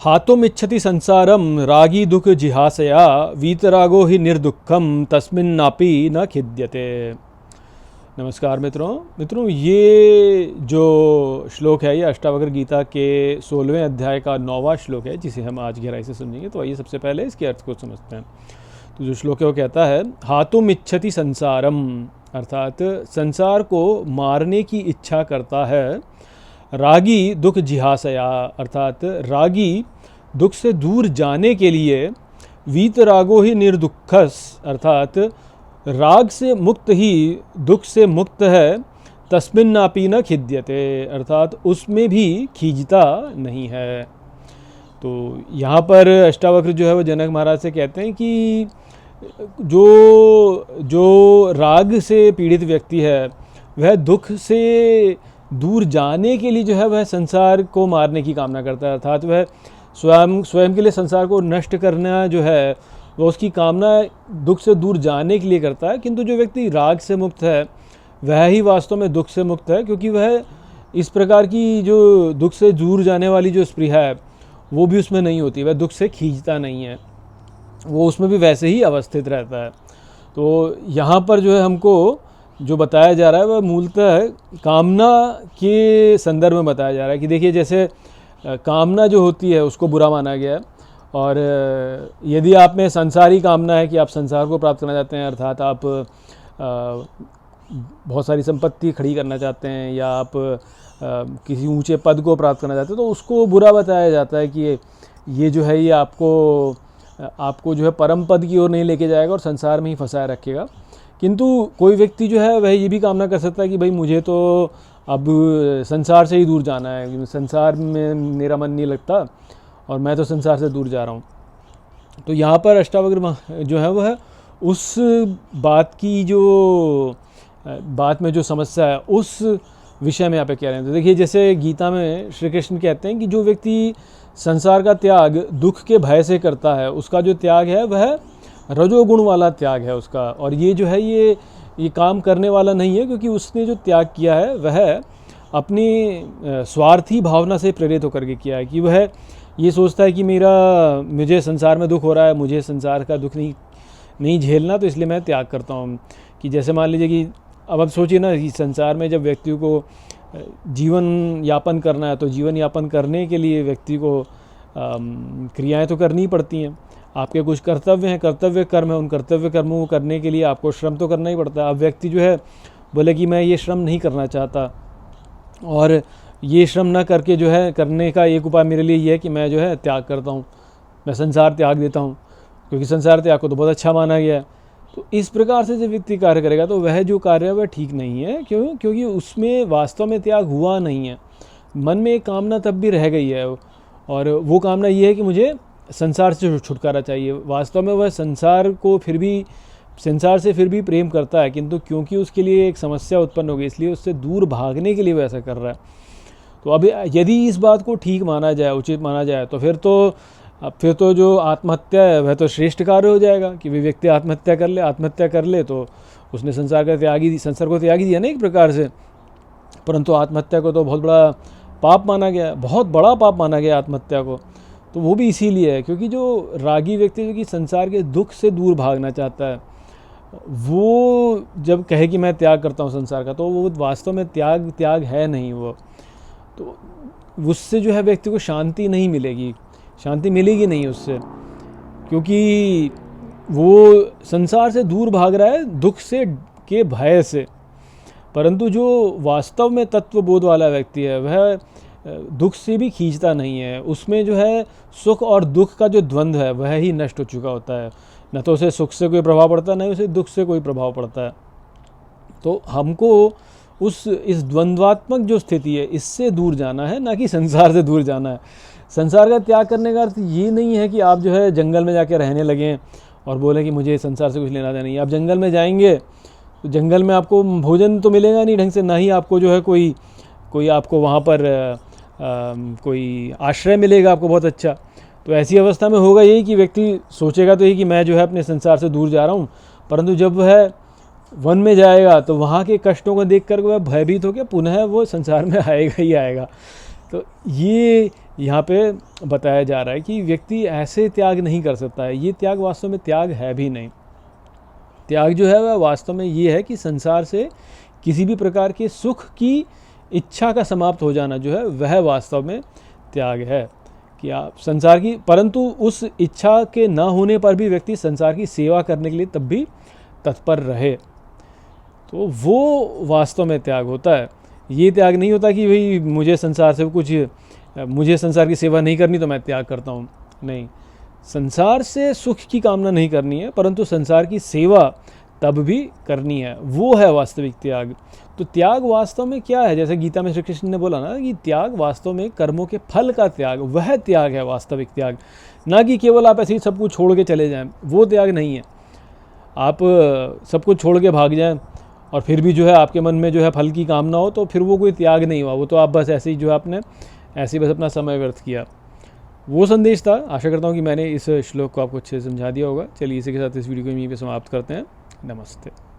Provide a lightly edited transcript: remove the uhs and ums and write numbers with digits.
हातुमिच्छति संसारम रागी दुख जिहासया वीतरागो ही निर्दुखम तस्मिन्नापि न खिद्यते। नमस्कार मित्रों, ये जो श्लोक है ये अष्टावक्र गीता के 16वें अध्याय का 9वां श्लोक है, जिसे हम आज गहराई से समझेंगे। तो आइए सबसे पहले इसके अर्थ को समझते हैं। तो जो श्लोक है वो कहता है, हातुमिच्छति संसारम, अर्थात संसार को मारने की इच्छा करता है। रागी दुख जिहासया, अर्थात रागी दुख से दूर जाने के लिए। वीतरागो ही निर्दुखस, अर्थात राग से मुक्त ही दुख से मुक्त है। तस्मिन्नापि न खिद्यते, अर्थात उसमें भी खींचता नहीं है। तो यहाँ पर अष्टावक्र जो है वो जनक महाराज से कहते हैं कि जो राग से पीड़ित व्यक्ति है वह दुख से दूर जाने के लिए जो है वह संसार को मारने की कामना करता है, अर्थात वह स्वयं के लिए संसार को नष्ट करना जो है वह उसकी कामना दुख से दूर जाने के लिए करता है। किंतु जो व्यक्ति राग से मुक्त है वह ही वास्तव में दुख से मुक्त है, क्योंकि वह इस प्रकार की जो दुख से दूर जाने वाली जो स्पृहा है वो भी उसमें नहीं होती, वह दुख से खींचता नहीं है, वो उसमें भी वैसे ही अवस्थित रहता है। तो यहाँ पर जो है हमको जो बताया जा रहा है वह मूलतः कामना के संदर्भ में बताया जा रहा है कि देखिए, जैसे कामना जो होती है उसको बुरा माना गया है, और यदि आप में संसारी कामना है कि आप संसार को प्राप्त करना चाहते हैं, अर्थात आप बहुत सारी संपत्ति खड़ी करना चाहते हैं, या आप किसी ऊंचे पद को प्राप्त करना चाहते हैं, तो उसको बुरा बताया जाता है कि ये जो है ये आपको जो है परम पद की ओर नहीं लेके जाएगा और संसार में ही फंसाए रखेगा। किंतु कोई व्यक्ति जो है वह ये भी कामना कर सकता है कि भाई मुझे तो अब संसार से ही दूर जाना है, संसार में मेरा मन नहीं लगता और मैं तो संसार से दूर जा रहा हूँ। तो यहाँ पर अष्टावक्र जो है वह उस बात में जो समस्या है उस विषय में यहाँ पे कह रहे हैं। तो देखिए, जैसे गीता में श्री कृष्ण कहते हैं कि जो व्यक्ति संसार का त्याग दुख के भय से करता है, उसका जो त्याग है वह रजोगुण वाला त्याग है उसका, और ये जो है ये काम करने वाला नहीं है, क्योंकि उसने जो त्याग किया है वह अपनी स्वार्थी भावना से प्रेरित होकर के किया है कि वह ये सोचता है कि मुझे संसार में दुख हो रहा है, मुझे संसार का दुख नहीं झेलना, तो इसलिए मैं त्याग करता हूँ। कि जैसे मान लीजिए कि अब सोचिए ना कि संसार में जब व्यक्ति को जीवन यापन करना है, तो जीवन यापन करने के लिए व्यक्ति को क्रियाएं तो करनी पड़ती हैं। आपके कुछ कर्तव्य हैं, कर्तव्य कर्म है, उन कर्तव्य कर्मों को करने के लिए आपको श्रम तो करना ही पड़ता है। अब व्यक्ति जो है बोले कि मैं ये श्रम नहीं करना चाहता, और ये श्रम ना करके जो है करने का एक उपाय मेरे लिए ये है कि मैं जो है त्याग करता हूँ, मैं संसार त्याग देता हूँ, क्योंकि संसार त्याग को तो बहुत अच्छा माना गया है। तो इस प्रकार से जब व्यक्ति कार्य करेगा तो वह जो कार्य है वह ठीक नहीं है। क्यों? क्योंकि उसमें वास्तव में त्याग हुआ नहीं है, मन में एक कामना तब भी रह गई है, और वो कामना ये है कि मुझे संसार से छुटकारा चाहिए। वास्तव में वह संसार से फिर भी प्रेम करता है, किंतु क्योंकि उसके लिए एक समस्या उत्पन्न हो गई इसलिए उससे दूर भागने के लिए वह ऐसा कर रहा है। तो अब यदि इस बात को ठीक माना जाए, उचित माना जाए, तो फिर तो जो आत्महत्या है वह तो श्रेष्ठ कार्य हो जाएगा कि वे व्यक्ति आत्महत्या कर ले तो उसने संसार को त्याग ही दिया ना एक प्रकार से। परंतु आत्महत्या को तो बहुत बड़ा पाप माना गया, बहुत बड़ा पाप माना गया आत्महत्या को। तो वो भी इसीलिए है क्योंकि जो रागी व्यक्ति जो कि संसार के दुख से दूर भागना चाहता है, वो जब कहे कि मैं त्याग करता हूँ संसार का, तो वो वास्तव में त्याग है नहीं। वो तो उससे जो है व्यक्ति को शांति मिलेगी नहीं उससे, क्योंकि वो संसार से दूर भाग रहा है दुख के भय से। परंतु जो वास्तव में तत्वबोध वाला व्यक्ति है वह दुख से भी खींचता नहीं है, उसमें जो है सुख और दुख का जो द्वंद्व है वह ही नष्ट हो चुका होता है। न तो उसे सुख से कोई प्रभाव पड़ता है, न उसे दुख से कोई प्रभाव पड़ता है। तो हमको इस द्वंद्वात्मक जो स्थिति है इससे दूर जाना है, ना कि संसार से दूर जाना है। संसार का त्याग करने का अर्थ ये नहीं है कि आप जो है जंगल में जाके रहने लगें और बोलें कि मुझे संसार से कुछ लेना देना नहीं। आप जंगल में जाएंगे तो जंगल में आपको भोजन तो मिलेगा नहीं ढंग से, ना ही आपको जो है कोई आपको वहाँ पर कोई आश्रय मिलेगा आपको बहुत अच्छा। तो ऐसी अवस्था में होगा यही कि व्यक्ति सोचेगा तो यही कि मैं जो है अपने संसार से दूर जा रहा हूँ, परंतु जब वह वन में जाएगा तो वहाँ के कष्टों को देखकर वह भयभीत होकर पुनः वो संसार में आएगा ही आएगा। तो ये यहाँ पे बताया जा रहा है कि व्यक्ति ऐसे त्याग नहीं कर सकता है। ये त्याग वास्तव में त्याग है भी नहीं। त्याग जो है वह वास्तव में ये है कि संसार से किसी भी प्रकार के सुख की इच्छा का समाप्त हो जाना जो है वह वास्तव में त्याग है। कि आप संसार की, परंतु उस इच्छा के न होने पर भी व्यक्ति संसार की सेवा करने के लिए तब भी तत्पर रहे, तो वो वास्तव में त्याग होता है। ये त्याग नहीं होता कि भाई मुझे संसार से कुछ, मुझे संसार की सेवा नहीं करनी तो मैं त्याग करता हूँ। नहीं, संसार से सुख की कामना नहीं करनी है, परंतु संसार की सेवा तब भी करनी है, वो है वास्तविक त्याग। तो त्याग वास्तव में क्या है? जैसे गीता में श्री कृष्ण ने बोला ना कि त्याग वास्तव में कर्मों के फल का त्याग, वह त्याग है वास्तविक त्याग। ना कि केवल आप ऐसे ही सब कुछ छोड़ के चले जाएं, वो त्याग नहीं है। आप सब कुछ छोड़ के भाग जाएं और फिर भी जो है आपके मन में जो है फल की कामना हो, तो फिर वो कोई त्याग नहीं हुआ, वो तो आप बस ऐसे ही जो है आपने ऐसे ही बस अपना समय व्यर्थ किया। वो संदेश था। आशा करता हूँ कि मैंने इस श्लोक को आपको अच्छे से समझा दिया होगा। चलिए इसी के साथ इस वीडियो को यहीं पे समाप्त करते हैं। नमस्ते।